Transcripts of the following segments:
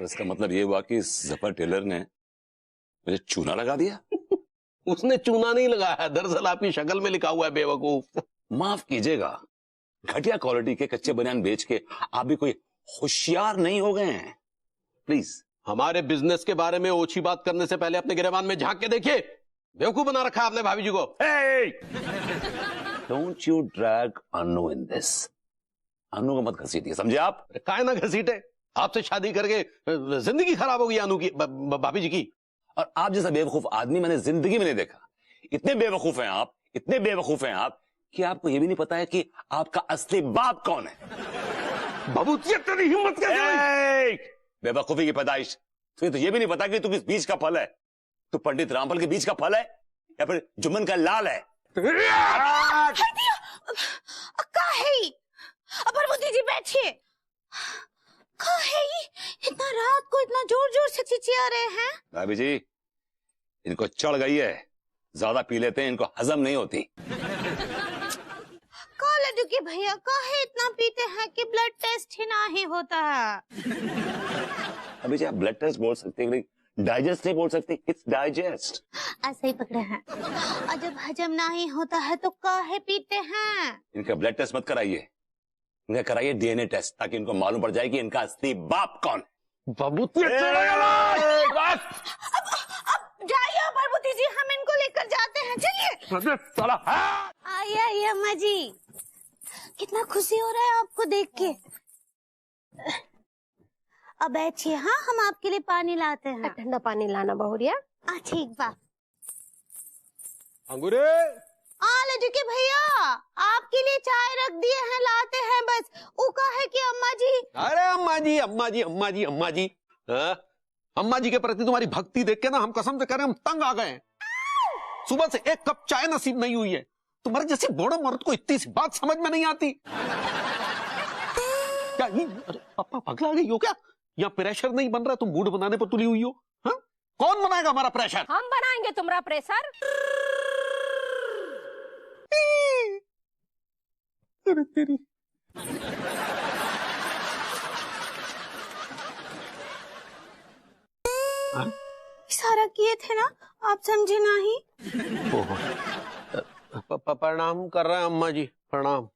तो इसका मतलब ये हुआ कि जफर टेलर ने मुझे चूना लगा दिया। उसने चूना नहीं लगाया, दरअसल आपकी शक्ल में लिखा हुआ है बेवकूफ। माफ कीजिएगा, घटिया क्वालिटी के कच्चे बनियान बेच के आप भी कोई होशियार नहीं हो गए हैं। प्लीज हमारे बिजनेस के बारे में ओछी बात करने से पहले अपने गिरेबान में झांक के देखिए। बेवकूफ बना रखा है आपने भाभी जी को। Don't you drag Anu in this. Anu को मत घसीटिए, समझे आप? काहे ना घसीटे, आपसे शादी करके जिंदगी खराब हो गई अनु की, भाभी जी की। और आप जैसा बेवकूफ आदमी मैंने जिंदगी में नहीं देखा। इतने बेवकूफ हैं आप, इतने बेवकूफ हैं आप कि आपको यह भी नहीं पता है कि आपका असली बाप कौन है। बाबू तेरी हिम्मत कैसे हुई? बेवकूफी की पैदाइश। तो ये भी नहीं पता कि तू किस बीज का फल है। तू पंडित रामफल के बीज का फल है या फिर जुम्मन का लाल है। जी बैठिए। इतना रात को इतना जोर जोर से चिचिया रहे हैं। भाभी जी, इनको चढ़ गई है, ज्यादा पी लेते हैं, इनको हजम नहीं होती। लड्डू के भैया काहे इतना पीते हैं कि ब्लड टेस्ट ही ना ही होता है। अभी जी आप ब्लड टेस्ट बोल सकते हैं, डाइजेस्ट नहीं बोल सकते। It's digest. ऐसे ही पकड़े हैं। और जब हजम ना ही होता है तो काहे पीते हैं? इनका ब्लड टेस्ट मत कराइए, इनका कराइए डीएनए टेस्ट, ताकि इनको मालूम पड़ जाए कि इनका असली बाप कौन है। बाबू जाइए प्रभुति जी, हम इनको लेकर जाते हैं, चलिए। आइए अम्मा जी, कितना खुशी हो रहा है आपको देख के। अब बैठिए, हाँ हम आपके लिए पानी लाते हैं। ठंडा पानी लाना बहुरिया। ठीक बात। अंगूरे लड्डू के भैया, आपके लिए चाय रख दिए हैं, लाते हैं बस। उका है कि अम्मा जी। अरे अम्मा जी अम्मा जी अम्मा जी अम्मा जी, अम्मा जी के प्रति तुम्हारी भक्ति देख के ना हम कसम से कह रहे हैं, हम तंग आ गए। सुबह से एक कप चाय नसीब नहीं हुई है। तुम्हारे जैसे बूढ़े मर्द को इतनी सी बात समझ में नहीं आती। क्या ये पापा पगला गई हो क्या? यहाँ प्रेशर नहीं बन रहा, तुम मूड बनाने पर तुली हुई हो। हाँ? कौन बनाएगा हमारा प्रेशर? हम बनाएंगे तुम्हारा प्रेशर। अरे तेरी इशारा किए थे ना, आप समझे नहीं। प्रणाम कर रहे हैं अम्मा जी, प्रणाम।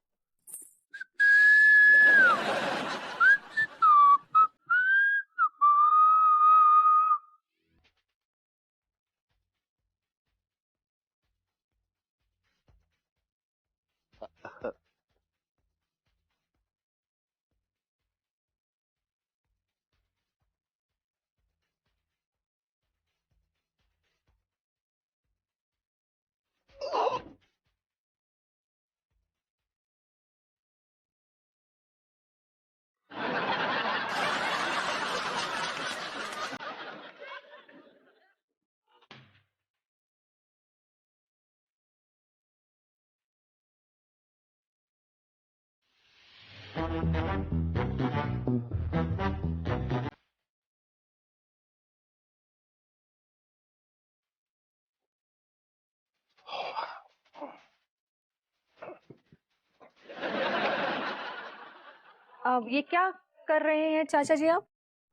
अब ये क्या कर रहे हैं चाचा जी आप?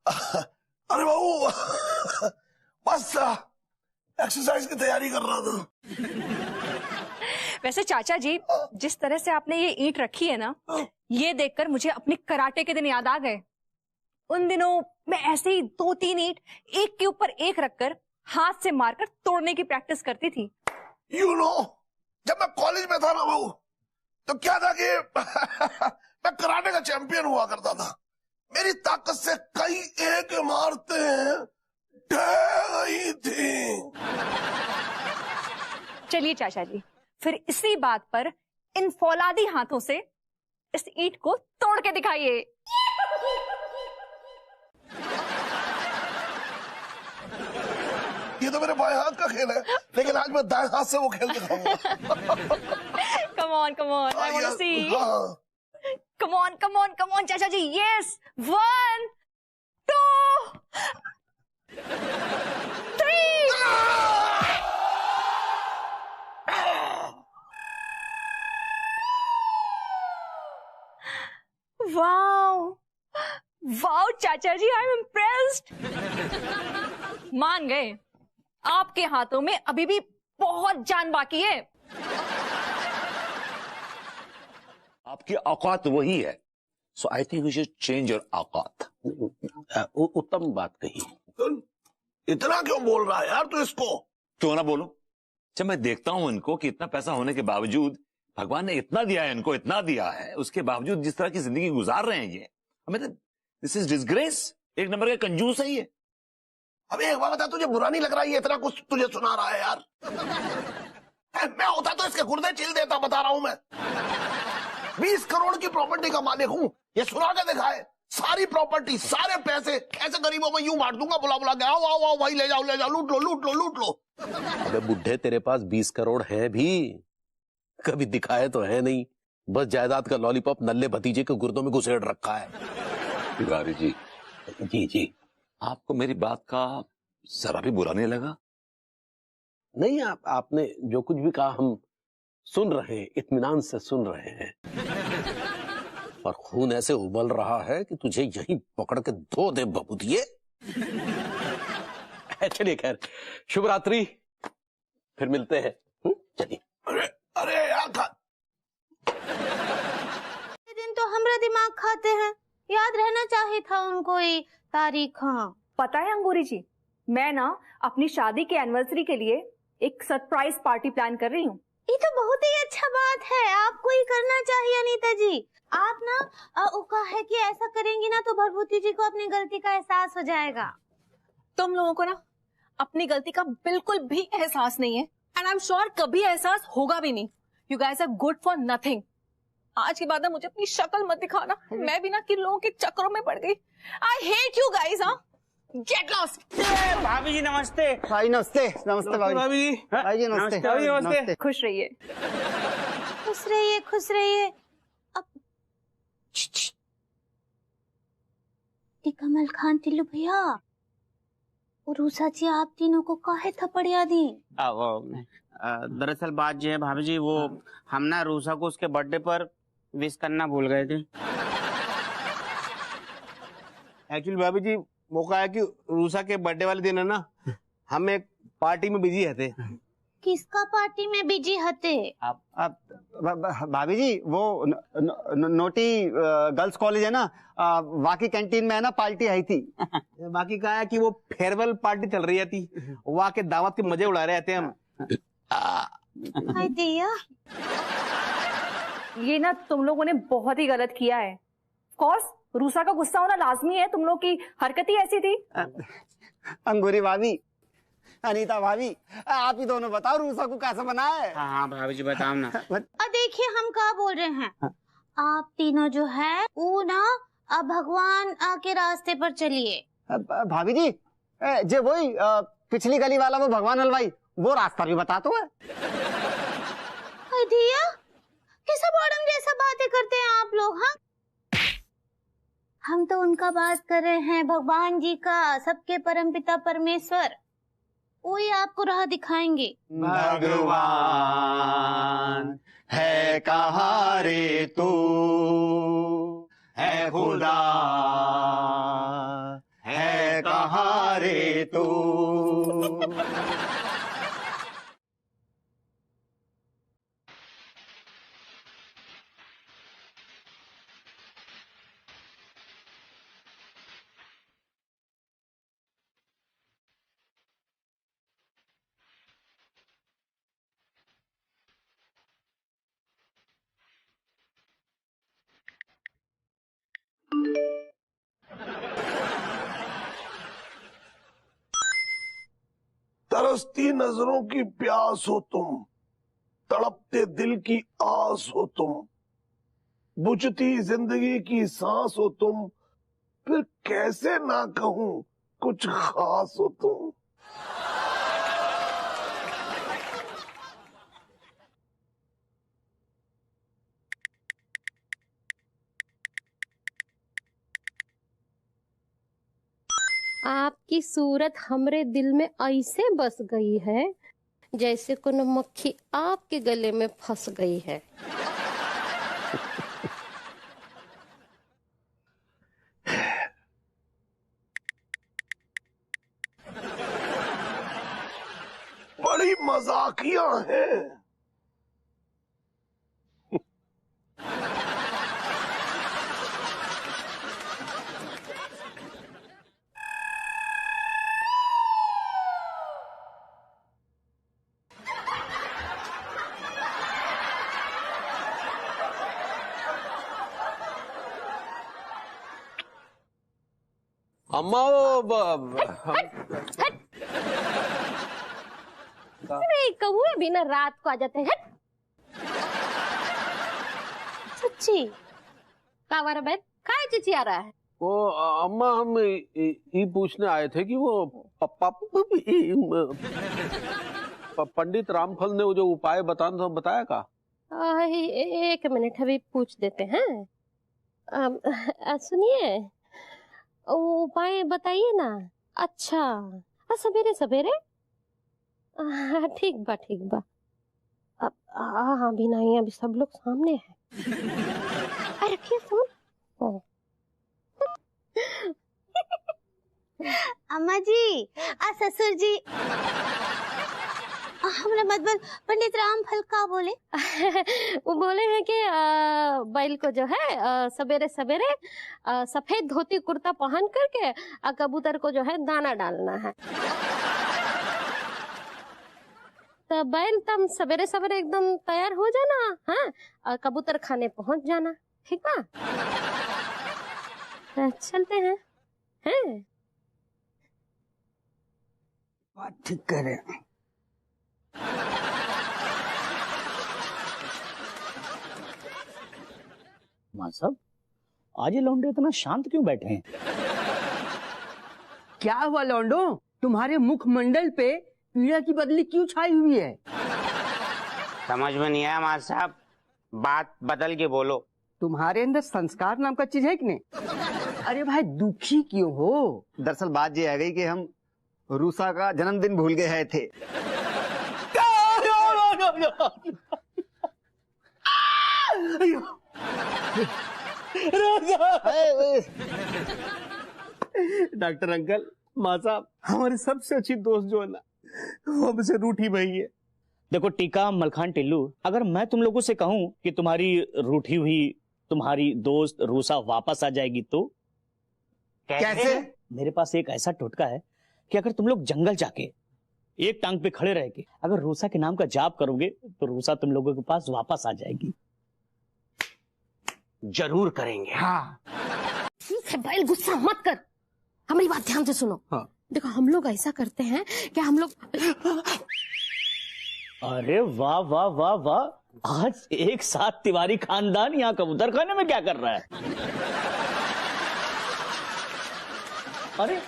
अरे बाबू बस एक्सरसाइज की तैयारी कर रहा था। वैसे चाचा जी, जिस तरह से आपने ये ईंट रखी है ना, ये देखकर मुझे अपने कराटे के दिन याद आ गए। उन दिनों मैं ऐसे ही 2-3 ईंट एक के ऊपर एक रखकर हाथ से मारकर तोड़ने की प्रैक्टिस करती थी। जब मैं कॉलेज में था ना बाबू, तो क्या था कि मैं कराटे का चैंपियन हुआ करता था। मेरी ताकत से कई एक मारते ढह गई थी। चलिए चाचा जी, फिर इसी बात पर इन फौलादी हाथों से इस ईंट को तोड़ के दिखाइए। ये तो मेरे बाएं हाथ का खेल है, लेकिन आज मैं दाएं हाथ से वो खेल दिखाऊंगा। Come on, I want to see. Come on चाचा जी। यस, 1 2 3। वाओ, वाओ चाचा जी, आई एम इम्प्रेस्ड। मान गए, आपके हाथों में अभी भी बहुत जान बाकी है। आपकी औकात वही है, so I think you should change your औकात। उत्तम बात कही। इतना क्यों बोल रहा है यार तू इसको? क्यों ना बोलो, जब मैं देखता हूं इनको कि इतना पैसा होने के बावजूद, भगवान ने इतना दिया है इनको, इतना दिया है, उसके बावजूद जिस तरह की जिंदगी गुजार रहे हैं ये, हमें तो दिस इज डिसग्रेस। एक नंबर का कंजूस है ये। अबे एक बात बता, तुझे बुरा नहीं लग रहा है ये इतना कुछ तुझे सुना रहा है यार? मैं होता तो इसके गुर्दे चिल देता, बता रहा हूं मैं। 20 करोड़ की प्रॉपर्टी का मालिक हूं, ये सुना के दिखाए। सारी प्रॉपर्टी, सारे पैसे ऐसे गरीबों में यूं बांट दूंगा, बुला बुला के, आओ आओ आओ भाई, ले जाओ ले जाओ, लूट लो लूट लो लूट लो। अबे बुढ़े, तेरे पास 20 करोड़ है भी, कभी दिखाए तो है नहीं, बस जायदाद का लॉलीपॉप नल्ले भतीजे के गुर्दों में घुसेड़ रखा है। तिवारी जी, जी आपको मेरी बात का जरा भी बुरा नहीं लगा? नहीं, आपने जो कुछ भी कहा हम सुन रहे हैं, इत्मीनान से सुन रहे हैं। पर खून ऐसे उबल रहा है कि तुझे यहीं पकड़ के धो दे बबूदिए। चलिए खैर, शुभ रात्रि, फिर मिलते हैं। चलिए। अरे अरे यार दिन तो हमरा दिमाग खाते हैं, याद रहना चाहिए था उनको ये तारीख। हाँ पता है अंगूरी जी, मैं ना अपनी शादी के एनिवर्सरी के लिए एक सरप्राइज पार्टी प्लान कर रही हूँ। ये तो बहुत ही अच्छा बात है, आपको ही करना चाहिए अनीता जी। आप ना उका है कि ऐसा करेंगी ना तो भरभूति जी को अपनी गलती का एहसास हो जाएगा। तुम लोगों को ना अपनी गलती का बिल्कुल भी एहसास नहीं है, एंड आई एम श्योर कभी एहसास होगा भी नहीं। You guys are good for nothing. आज के बाद ना मुझे अपनी शक्ल मत दिखाना, मैं भी ना किन लोगों के चक्करों में पड़ गई। I hate you guys. हाँ, गेट लॉस्ट। भाभी जी नमस्ते। भाई नमस्ते। नमस्ते भाभी जी। भाई जी नमस्ते। भाभी नमस्ते। खुश रहिए। खुश रहिए खुश रहिए। अब कमल खान टिल्लू भैया और रूसा जी, आप तीनों को काहे थप्पड़िया दी? दरअसल बात ये है भाभी जी, वो हम ना रूसा को उसके बर्थडे पर विश करना भूल गए थे। एक्चुअली भाभी जी मौका है कि रूसा के बर्थडे वाले दिन है ना, हम एक पार्टी में बिजी थे। किसका पार्टी में बिजी हते? भाभी जी वो नोटी गर्ल्स कॉलेज है ना, वहाँ कैंटीन में है ना पार्टी आई थी। बाकी कहा है कि वो फेयरवेल पार्टी चल रही थी, वहाँ के दावत के मजे उड़ा रहे थे हम। हाय दिया, ये ना तुम लोगों ने बहुत ही गलत किया है। ऑफ कोर्स रूसा का गुस्सा होना लाजमी है, तुम लोग की हरकत ही ऐसी थी। अंगूरी भाभी, अनीता भाभी, आप ही दोनों बताओ रूसा को कैसे बनाया है? हाँ भाभी जी बताओ ना। देखिए हम क्या बोल रहे हैं। आप तीनों जो है वो ना भगवान के रास्ते पर चलिए। भाभी जी जे वही पिछली गली वाला वो भगवान हलवाई, वो रास्ता भी बता तो है। दिया कैसा बॉडम जैसा बातें करते हैं आप लोग। हाँ, हम तो उनका बात कर रहे हैं, भगवान जी का, सबके परमपिता परमेश्वर, वही आपको राह दिखाएंगे। भगवान है कहाँ रे तू, है खुदा है कहाँ रे तू। तरसती नजरों की प्यास हो तुम, तड़पते दिल की आस हो तुम, बुझती जिंदगी की सांस हो तुम, फिर कैसे ना कहूं कुछ खास हो तुम। आपकी सूरत हमरे दिल में ऐसे बस गई है जैसे कोनो मक्खी आपके गले में फंस गई है। चालाकियां हैं। अम्मा अरे कौवे भी ना रात को आ जाते हैं। सच्ची? कावर बैठ काय चिची आ रहा है? वो अम्मा हम ये पूछने आए थे कि वो पंडित रामफल ने वो जो उपाय बताना था बताया का? एक मिनट अभी पूछ देते हैं। सुनिए, उपाय बताइए ना। अच्छा, सवेरे सवेरे? ठीक बा ठीक बा। अब हाँ भी नहीं, अभी सब लोग सामने हैं। अरे रखिए फोन। अम्मा जी, ससुर जी, हमरा मतलब पंडित रामफल का बोले? वो बोले हैं कि बैल को जो है सवेरे सवेरे सफेद धोती कुर्ता पहन करके कबूतर को जो है दाना डालना है। तो बैल तुम सवेरे सवेरे एकदम तैयार हो जाना, हाँ, और कबूतर खाने पहुंच जाना, ठीक बा? चलते हैं, हैं? बात ठीक कह रहे हैं। मां साहब, आज ये लौंडे इतना शांत क्यों बैठे हैं? क्या हुआ लौंडो, तुम्हारे मुखमंडल पे पीड़ा की बदली क्यों छाई हुई है? समझ में नहीं आया मां साहब, बात बदल के बोलो। तुम्हारे अंदर संस्कार नाम का चीज है कि नहीं? अरे भाई दुखी क्यों हो? दरअसल बात ये आ गई कि हम रूसा का जन्मदिन भूल गए थे। डॉक्टर अंकल, माँ साहब, हमारी सबसे अच्छी दोस्त जो है ना, वो हमसे रूठी भई है। देखो टीका मलखान टिल्लू, अगर मैं तुम लोगों से कहूं कि तुम्हारी रूठी हुई तुम्हारी दोस्त रूसा वापस आ जाएगी तो? कैसे? मेरे पास एक ऐसा टोटका है कि अगर तुम लोग जंगल जाके एक टांग पे खड़े रह के अगर रूसा के नाम का जाप करोगे तो रूसा तुम लोगों के पास वापस आ जाएगी। जरूर करेंगे। हाँ ठीक है बैल, गुस्सा मत कर, हमारी बात ध्यान से सुनो। हाँ। देखो हम लोग ऐसा करते हैं कि हम लोग अरे वाह वाह वाह वाह, आज एक साथ तिवारी खानदान यहाँ कबूतर खाने में क्या कर रहा है? अरे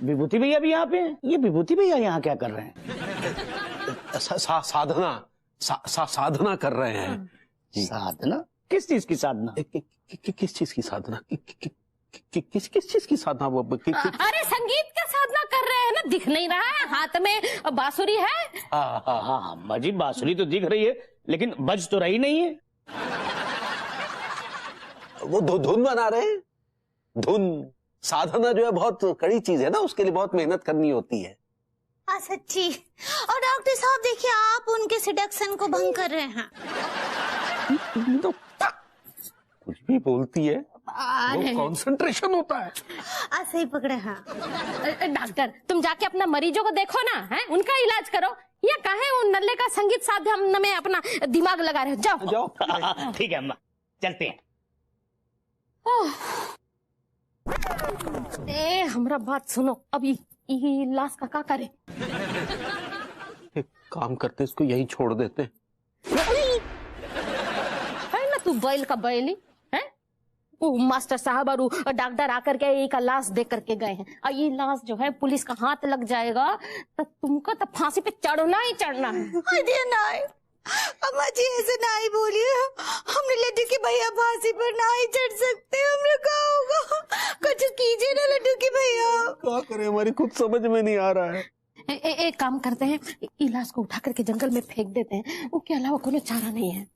विभूति भैया भी यहाँ पे हैं। ये विभूति भैया यहाँ क्या कर रहे हैं? साधना कर रहे हैं। साधना? किस चीज की साधना? किस चीज की साधना? किस चीज की साधना? वो अरे संगीत का साधना कर रहे हैं ना, दिख नहीं रहा है? हाथ में बांसुरी है। हाँ अम्मा जी, बांसुरी तो दिख रही है लेकिन बज तो रही नहीं है। वो धुन बना रहे हैं। धुन साधना जो है बहुत कड़ी चीज है ना, उसके लिए बहुत मेहनत करनी होती है। सच्ची? और डॉक्टर साहब देखिए, आप उनके सिडक्शन को भंग कर रहे हैं। तो कुछ भी बोलती है, वो कंसंट्रेशन होता है। सही पकड़े हैं। डॉक्टर तुम जाके अपना मरीजों को देखो ना, है उनका इलाज करो, या काहे उन नल्ले का संगीत साधना में अपना दिमाग लगा रहे हो? जाओ जाओ। ठीक है अम्मा, चलते हैं। हमरा बात सुनो, अभी ये लाश का क्या करे? एक काम करते, इसको यहीं छोड़ देते हैं। है ना तू बैल का बैली है? वो मास्टर साहब और डॉक्टर आकर के एक लाश दे करके गए हैं, और ये लाश जो है पुलिस का हाथ लग जाएगा तो तुमको तो फांसी पे चढ़ना ही चढ़ना है। अम्मा जी ऐसे नहीं बोलिए, हमने लड्डू के भैया फांसी पर नहीं चढ़ सकते। हमने क्या होगा? कुछ कीजिए ना लड्डू के भैया। क्या करें, हमारी खुद समझ में नहीं आ रहा है। एक काम करते हैं, इलाज को उठा करके जंगल में फेंक देते हैं, उसके अलावा कोई चारा नहीं है।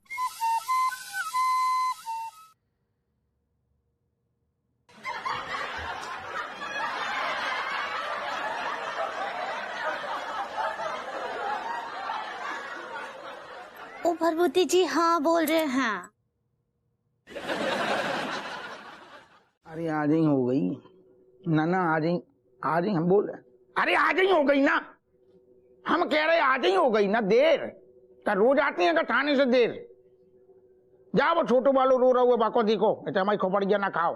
पार्वती जी हाँ बोल रहे हैं। अरे आज ही हो गई ना आज ही हम बोल रहे। अरे आज ही हो गई ना, हम कह रहे आज ही हो गई ना। देर का रोज आती है का थाने से देर। जा वो छोटू बालू रो रहा हुआ बाको देखो, हमारी खोपड़िया ना खाओ।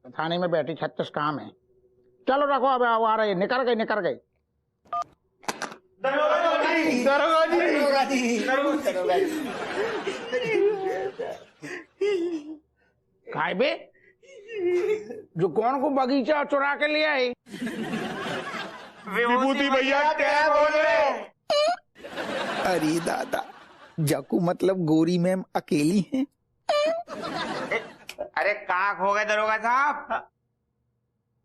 थाने में बैठी 36 काम है। चलो रखो, अब आ रहे, निकल गए। खाए बे जो कौन को बगीचा चुरा के ले आए। विभूति भैया क्या बोल रहे? अरे दादा, जकू मतलब गोरी मैम अकेली हैं। अरे कहाँ खो गए दरोगा साहब?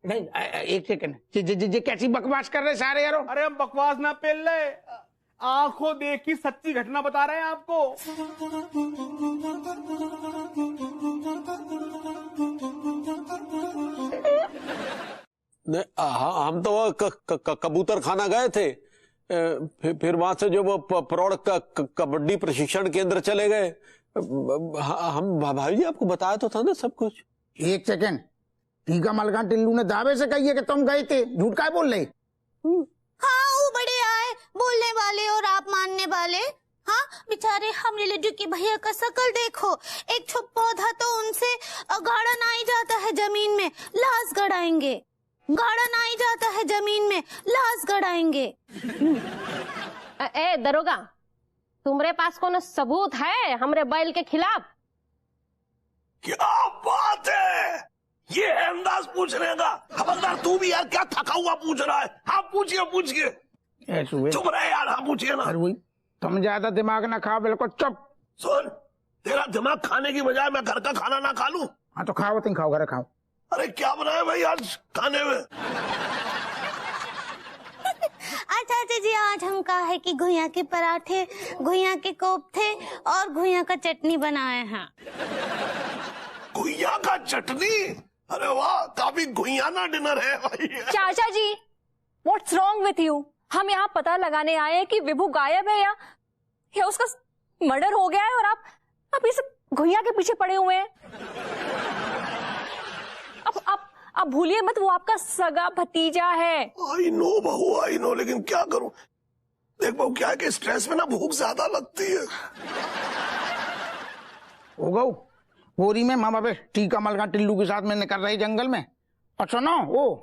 नहीं, एक सेकंड, कैसी बकवास कर रहे सारे यारो। अरे हम बकवास ना पेल रहे, आंखों देख की सच्ची घटना बता रहे हैं आपको। हम तो कबूतर खाना गए थे, फिर वहां से जो वो प्रौढ़ कबड्डी प्रशिक्षण केंद्र चले गए। हम भाई जी आपको बताया तो था ना सब कुछ। एक सेकंड, टीका मलका टिल्लू ने दावे से कही है कि तुम गए थे, झूठ काय बोल रहे? हाँ वो बड़े आए बोलने वाले और आप मानने वाले। हाँ बेचारे हमरे लड्डू के भैया का शकल देखो, एक छुप पौधा तो उनसे गाड़ा ना ही जाता है जमीन में, लाश गड़ाएंगे। गाड़ा ना ही जाता है जमीन में, लाश गड़ाएंगे। ए दरोगा, तुम्हारे पास कौन सबूत है हमरे बैल के खिलाफ? क्या बात है, ये है अंदाज पूछने का। खबरदार तू भी यार, क्या थका हुआ पूछ रहा है। हाँ पूछिए। चुप रहे यार, हाँ पूछिए ना। अरे तुम ज्यादा दिमाग ना खाओ, बिल्कुल चुप। सुन, तेरा दिमाग खाने की बजाय मैं घर का खाना ना खा लूं? हाँ तो खाओ, तुम खाओ, घर खाओ। अरे क्या बनाया भाई आज खाने में? अच्छा जी, आज हम कहा है कि घुइयां के पराठे, घुइयां के कोफ्ते और घुइयां का चटनी बनाए हैं। घुइयां का चटनी? अरे वाह, काफी घुइयाना डिनर है भाई। चाचा जी, व्हाट्स रॉन्ग विथ यू? हम यहाँ पता लगाने आए हैं कि विभू गायब है या उसका मर्डर हो गया है, और आप इस घुइयां के पीछे पड़े हुए हैं। अब भूलिए मत, वो आपका सगा भतीजा है। आई नो बहू, आई नो, लेकिन क्या करूं। देख बहू, क्या है कि स्ट्रेस में ना भूख ज्यादा लगती है। हो गऊ गोरी में मामा पे टीका मलका टिल्लू के साथ में निकल रही जंगल में। और सुनो,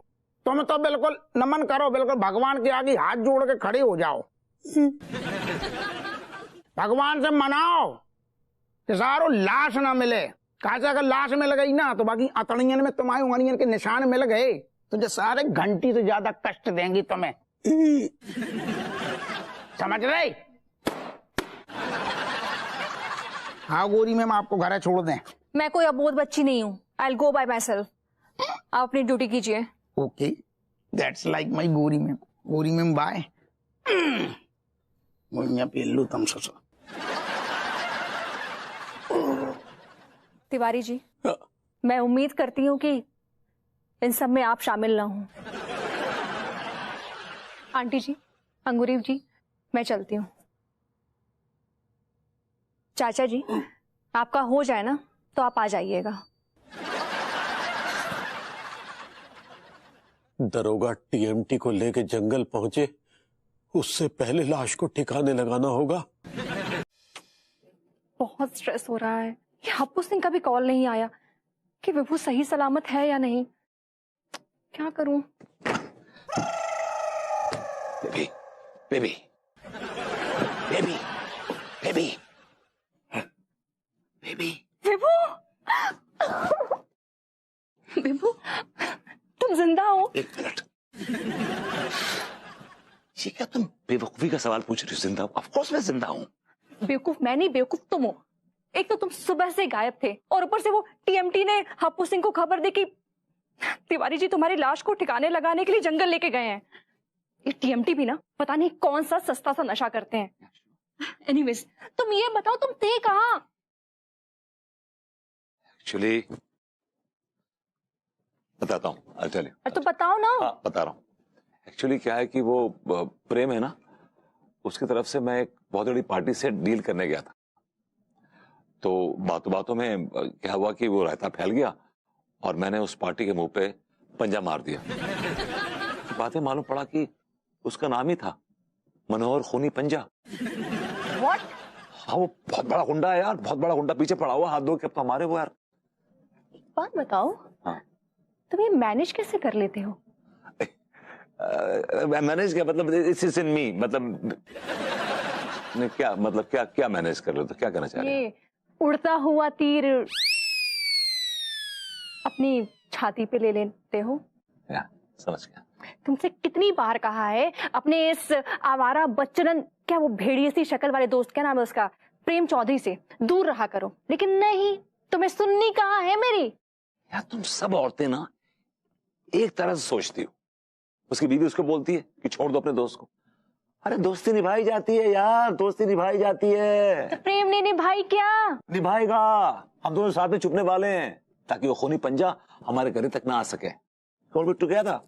तुम तो बिल्कुल नमन करो, बिल्कुल भगवान के आगे हाथ जोड़ के खड़े हो जाओ। भगवान से मनाओ कि सारो लाश ना मिले। कहा अगर लाश मिल गई ना तो बाकी अतड़ियन में तुम्हारी उंगलियन के निशान मिल गए तो जो सारे घंटी से ज्यादा कष्ट देंगी तुम्हें। समझ रहे? हाँ गोरी मैम, आपको घर छोड़ दें। मैं कोई अबोध बच्ची नहीं हूँ। I'll go by myself. आप अपनी ड्यूटी कीजिए। ओके, दैट्स लाइक माई गोरी मैम। गोरी मैम बाय। पेल्लू तुम ससुर। तिवारी जी, मैं उम्मीद करती हूँ कि इन सब में आप शामिल ना हों। आंटी जी, अंगूरी जी, मैं चलती हूँ। चाचा जी, आपका हो जाए ना तो आप आ जाइएगा। दरोगा टीएमटी को लेके जंगल पहुंचे, उससे पहले लाश को ठिकाने लगाना होगा। बहुत स्ट्रेस हो रहा है। हप्पू सिंह का भी कॉल नहीं आया कि विभू सही सलामत है या नहीं। क्या करूं? Baby baby baby baby baby Vibhu, Vibhu तुम जिंदा हो? एक मिनट, ये क्या तुम बेवकूफी का सवाल पूछ रही हो? जिंदा हूं? ऑफ कोर्स मैं जिंदा हूं। बेवकूफ मैं नहीं, बेवकूफ तुम हो। एक तो तुम सुबह से गायब थे और ऊपर से वो टीएमटी ने हप्पू सिंह को खबर दी कि तिवारी जी तुम्हारी लाश को ठिकाने लगाने के लिए जंगल लेके गए हैं। ये टीएमटी भी ना पता नहीं कौन सा सस्ता सा नशा करते हैं। एनीवेज, तुम ये बताओ तुम थे कहाँ? एक्चुअली बताता हूँ, I'll tell you। तो बताओ ना। हाँ बता रहा हूँ। एक्चुअली क्या है कि वो प्रेम है ना, उसकी तरफ से मैं एक बहुत बड़ी पार्टी से डील करने गया था, तो बातों बातों में क्या हुआ कि वो रायता फैल गया और मैंने उस पार्टी के मुंह पे पंजा मार दिया। बातें मालूम पड़ा कि उसका नाम ही था मनोहर खूनी पंजा। What? हाँ, वो बहुत बड़ा गुंडा है यार, बहुत बड़ा गुंडा, पीछे पड़ा हुआ, हाथ धो के अब तो हमारे वो यार। बात बताओ, हाँ, तुम ये मैनेज कैसे कर लेते हो? मैनेज क्या मतलब, इट्स इन मी, मतलब क्या मतलब, क्या मैनेज कर लो, तो क्या करना चाह रहे ये उड़ता हुआ तीर अपनी छाती पे ले लेते हो? हैं? समझ गया। तुमसे कितनी बार कहा है अपने इस आवारा बच्चन, क्या वो भेड़िए सी शक्ल वाले दोस्त, क्या नाम है उसका, प्रेम चौधरी से दूर रहा करो, लेकिन नहीं, तुम्हें सुननी कहाँ है मेरी? यार तुम सब औरतें ना एक तरह से सोचती हो। उसकी बीवी उसको बोलती है कि छोड़ दो अपने दोस्त को। अरे दोस्ती निभाई जाती है यार, दोस्ती निभाई जाती है। तो प्रेम ने निभाई क्या? निभाएगा, हम दोनों साथ में छुपने वाले हैं ताकि वो खूनी पंजा हमारे घर तक ना आ सके। कौन बिट्टू गया था?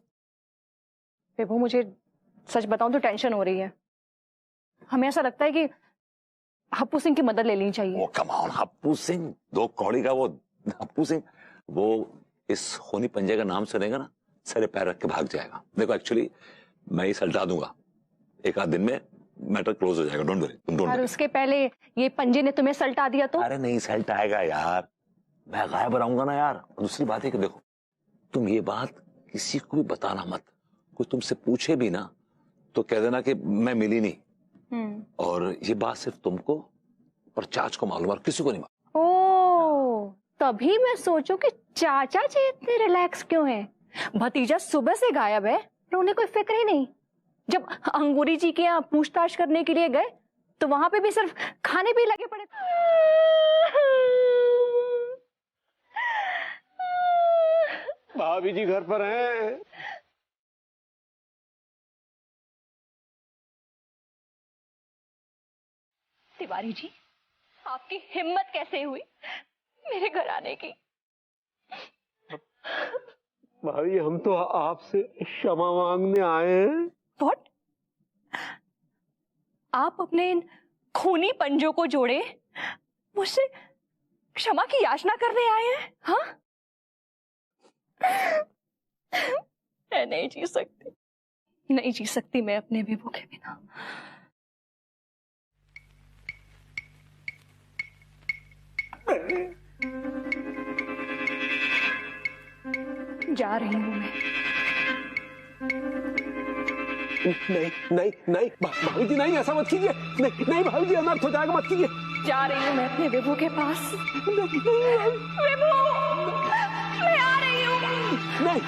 विभू, मुझे सच बताऊं तो टेंशन हो रही है। हमें ऐसा लगता है कि हप्पू सिंह की मदद ले लेनी चाहिए। वो कम ऑन, हप्पू सिंह, दो कौड़ी का वो हप्पू सिंह, वो इस खूनी पंजे का नाम सुनेगा ना, सरे पैर रख के भाग जाएगा। देखो एक्चुअली मैं ही सल्टा दूंगा, एक आध दिन में मैटर क्लोज हो जाएगा, डोंट वरी, तुम डोंट और वरी। उसके पहले ये पंजे ने तुम्हें सल्टा दिया तो? अरे नहीं सल्टाएगा यार, मैं गायब रहूंगा ना यार। और दूसरी बात है कि देखो, तुम ये बात किसी को भी बताना मत। कोई तुमसे पूछे भी ना तो कह देना कि मैं मिली नहीं, और ये बात सिर्फ तुमको और चाच को मालूम, और किसी को नहीं मालूम। ओ, तभी मैं सोचूं कि चाचा जी इतने रिलैक्स क्यों हैं? भतीजा सुबह से गायब है और उन्हें कोई फिक्र ही नहीं। जब अंगूरी जी के यहाँ पूछताछ करने के लिए गए तो वहां पे भी सिर्फ खाने पे ही लगे पड़े। भाभी जी घर पर हैं? तिवारी जी, आपकी हिम्मत कैसे हुई मेरे घर आने की? भाभी हम तो आपसे क्षमा मांगने आए हैं। What? आप अपने इन खूनी पंजों को जोड़े मुझसे क्षमा की याचना करने आए हैं? हाँ? मैं नहीं जी सकती, नहीं जी सकती मैं अपने विभू के बिना। जा रही हूं मैं। नहीं नहीं नहीं भाभी जी, नहीं ऐसा मत कीजिए, नहीं नहीं भाभी जी, अनर्थ हो जाएगा, मत कीजिए। जा रही हूं मैं अपने विभू के पास। विभू, मैं आ रही हूं। नहीं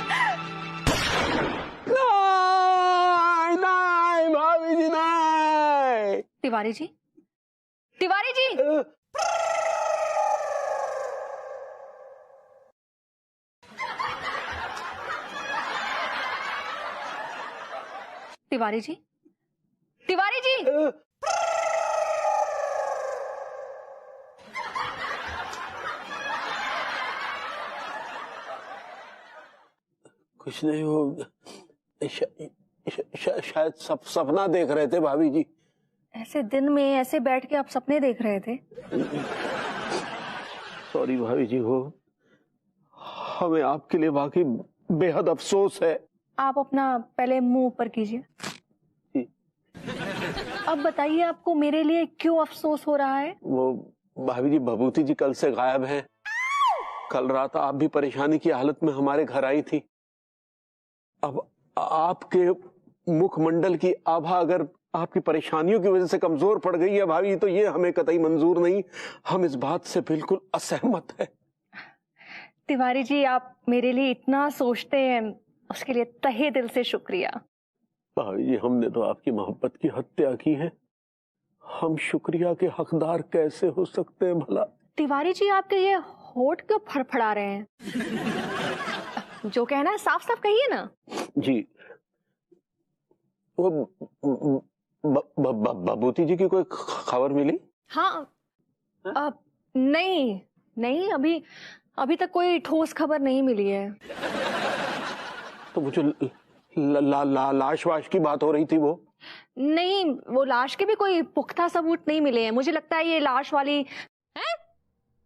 नहीं भाभी जी, नहीं। तिवारी जी, तिवारी जी, तिवारी जी, तिवारी जी। कुछ नहीं, वो शायद सपना देख रहे थे भाभी जी। ऐसे दिन में ऐसे बैठ के आप सपने देख रहे थे? सॉरी भाभी जी, वो हमें आपके लिए वाकई बेहद अफसोस है। आप अपना पहले मुंह ऊपर कीजिए। अब बताइए आपको मेरे लिए क्यों अफसोस हो रहा है? वो भाभी जी, भभूति जी कल से गायब हैं। कल रात आप भी परेशानी की हालत में हमारे घर आई थी। अब आपके मुखमंडल की आभा अगर आपकी परेशानियों की वजह से कमजोर पड़ गई है भाभी, तो ये हमें कतई मंजूर नहीं। हम इस बात से बिल्कुल असहमत है। तिवारी जी, आप मेरे लिए इतना सोचते हैं, उसके लिए तहे दिल से शुक्रिया। भाभी जी, हमने तो आपकी मोहब्बत की हत्या की है, हम शुक्रिया के हकदार कैसे हो सकते हैं भला? तिवारी जी, आपके ये होठ क्यों फड़फड़ा रहे हैं? जो कहना है साफ साफ कहिए ना। जी, वो भभूति जी की कोई खबर मिली? हाँ, नहीं नहीं, अभी तक कोई ठोस खबर नहीं मिली है। तो वो जो लाश वाश की बात हो रही थी, वो नहीं, वो लाश के भी कोई पुख्ता सबूत नहीं मिले हैं। मुझे लगता है ये लाश वाली है।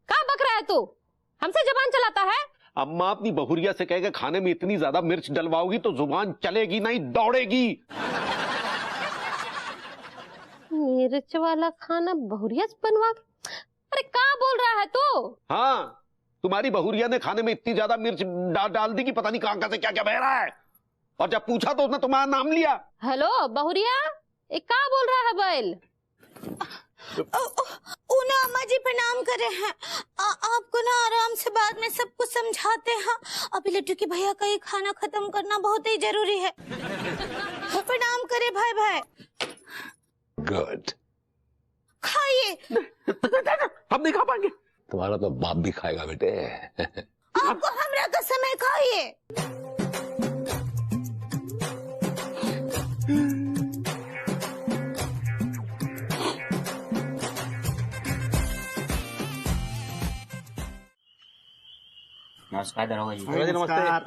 कहाँ बक रहा है तू? हमसे जबान चलाता है? अम्मा अपनी बहुरिया से कह के खाने में इतनी ज्यादा मिर्च डलवाओगी तो जुबान चलेगी नहीं, दौड़ेगी। मिर्च वाला खाना बहुरिया से बनवा? अरे कहाँ बोल रहा है तू? हाँ, तुम्हारी बहुरिया ने खाने में इतनी ज्यादा मिर्च डाल दी कि पता नहीं कहां से क्या क्या बह रहा है। और जब पूछा तो उसने तुम्हारा नाम लिया। हेलो बहुरिया, एक कहाँ बोल रहा है बैल? उन्हें अम्मा जी प्रणाम करे हैं। आपको ना आराम से बाद में सब कुछ समझाते हैं। अभी लड्डू की भैया का ये खाना खत्म करना बहुत ही जरूरी है। प्रणाम करे भाई भाई। गुड। खाइए। हम नहीं खा पाएंगे। तुम्हारा तो बाप भी खाएगा बेटे। आपको हमरा का समय खाइए। नमस्कार दरोगा जी। नमस्कार।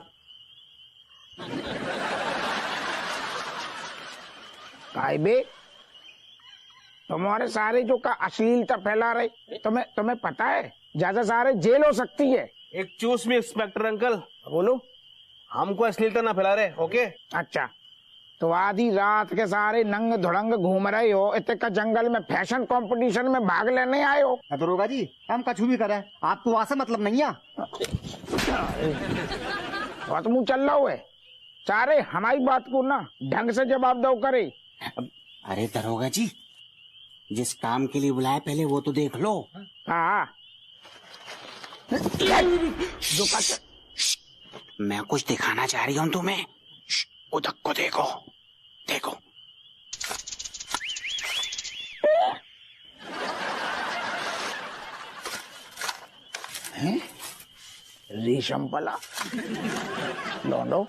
कायबे तुम्हारे सारे जो का अश्लीलता फैला रहे, तुम्हें पता है ज्यादा सारे जेल हो सकती है। एक्सक्यूज मी इंस्पेक्टर अंकल, बोलो। हमको अश्लीलता ना फैला रहे, ओके? अच्छा, तो आधी रात के सारे नंग धुड़ंग घूम रहे हो, इतने का जंगल में फैशन कंपटीशन में भाग लेने आए हो। दरोगा जी, हम कछु भी करे, आपको वहां से मतलब नहीं है। बहुत मुंह चल रहा है सारे, हमारी बात को ना ढंग से जवाब दो करे। अरे दरोगा जी, जिस काम के लिए बुलाया पहले वो तो देख लो। हाँ, मैं कुछ दिखाना चाह रही हूँ तुम्हें। उधर को देखो, देखो। रेशम पला लौंडो,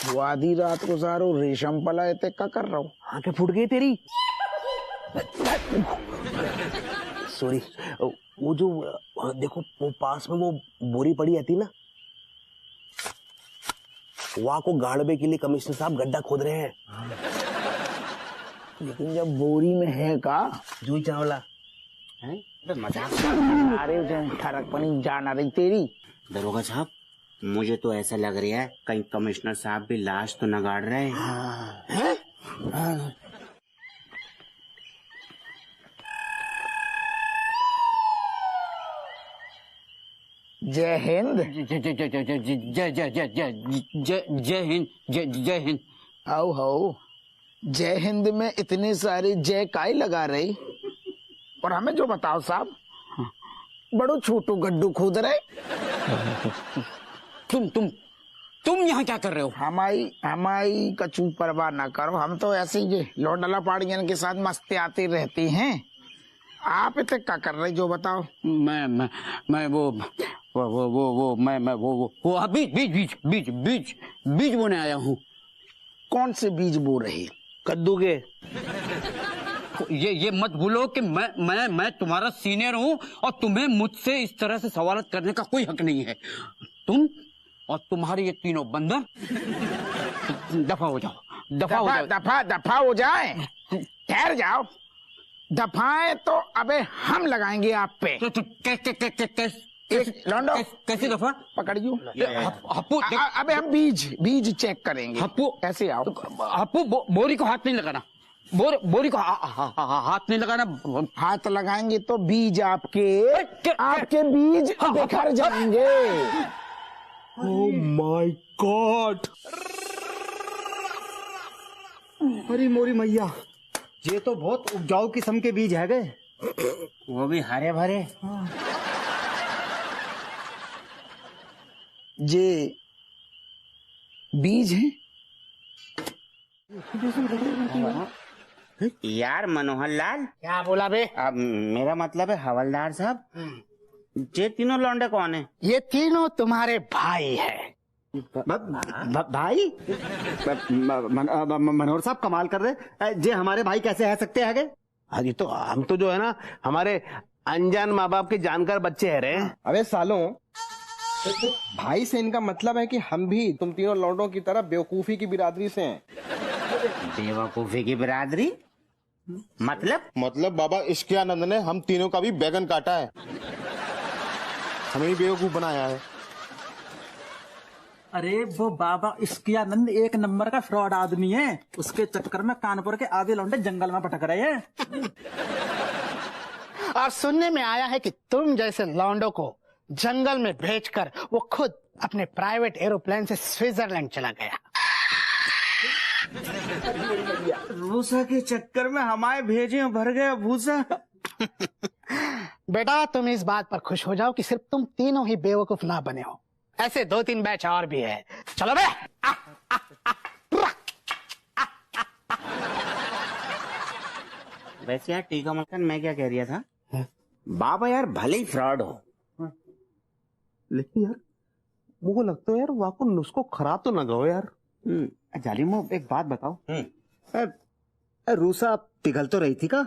वो आधी रात को सारो रेशम पला इतने का कर रहा हूँ। आंखें फूट गई तेरी। सॉरी, वो जो देखो वो पास में वो बोरी पड़ी आती ना, वहां को गाड़बे के लिए कमिश्नर साहब गड्ढा खोद रहे हैं। लेकिन जब बोरी में है का जूही चावला है? मजाक। अरे ठरक पनी जान आ रही तेरी। दरोगा साहब, मुझे तो ऐसा लग रहा है कहीं कमिश्नर साहब भी लाश तो न गाड़ रहे हैं। जय हिंद। जय हिंद, जय हिंद। आओ हो, जय हिंद में इतने सारे जय काय लगा रहे, और हमें जो बताओ साहब, बड़ो छोटू गड्ढू खोद रहे। तुम यहाँ क्या कर रहे हो? हमारी कचू परवाह ना करो, हम तो ऐसे ही लौंडला पाड़ियन के साथ मस्ती आती रहती हैं। आप इतने क्या कर रहे जो बताओ? मैं वो बीज बोने आया हूँ। कौन से बीज बो रहे? कद्दू के। ये मत भूलो कि मैं तुम्हारा सीनियर हूँ और तुम्हें मुझसे इस तरह से सवाल करने का कोई हक नहीं है। तुम और तुम्हारे ये तीनों बंदर दफा हो जाओ, दफा हो जाए। ठहर जाओ, दफाएं तो अबे हम लगाएंगे आप पे। लौंडो कैसे दफा पकड़ियो? हप्पू, अबे हम बीज चेक करेंगे। हप्पू ऐसे आओ। हप्पू, बोरी को हाथ नहीं लगाना। बोरी को हाथ नहीं लगाना। हाथ लगाएंगे तो बीज आपके बीज बिखर जाएंगे। Oh my God! अरे मोरी मैया, ये तो बहुत उपजाऊ किस्म के बीज है गए, वो भी हरे भरे। ये बीज है यार मनोहर लाल। क्या बोला बे? अब मेरा मतलब है हवलदार साहब, ये तीनों लौंडे कौन है? ये तीनों तुम्हारे भाई है। भाई? मनोहर साहब कमाल कर रहे, जे हमारे भाई कैसे है सकते हैं? हाँ जी, तो हम तो जो है ना, हमारे अनजान माँ बाप के जानकार बच्चे है रहे। अबे सालों, भाई से इनका मतलब है कि हम भी तुम तीनों लौंडों की तरह बेवकूफी की बिरादरी से हैं। बेवकूफी की बिरादरी मतलब बाबा इश्कियानंद ने हम तीनों का भी बैगन काटा है, हमें ही बेवकूफ बनाया है। अरे वो बाबा इश्कियानंद एक नंबर का फ्रॉड आदमी है, उसके चक्कर में कानपुर के आधे लौंडे जंगल में भटक रहे हैं। और सुनने में आया है कि तुम जैसे लौंडों को जंगल में भेजकर वो खुद अपने प्राइवेट एरोप्लेन से स्विट्जरलैंड चला गया। रूसा के चक्कर में हमारे भेजे भर गया भूसा। बेटा तुम इस बात पर खुश हो जाओ कि सिर्फ तुम तीनों ही बेवकूफ ना बने हो, ऐसे 2-3 बैच और भी है। चलो बे। वैसे यार टीका मलकन, मैं क्या कह रहा था, बाबा यार भले ही फ्रॉड हो, लेकिन यार मुझे लगता है यार वाको नुस्खो खराब तो ना गयो यार। जालिमो एक बात बताओ, रूसा पिघल तो रही थी का?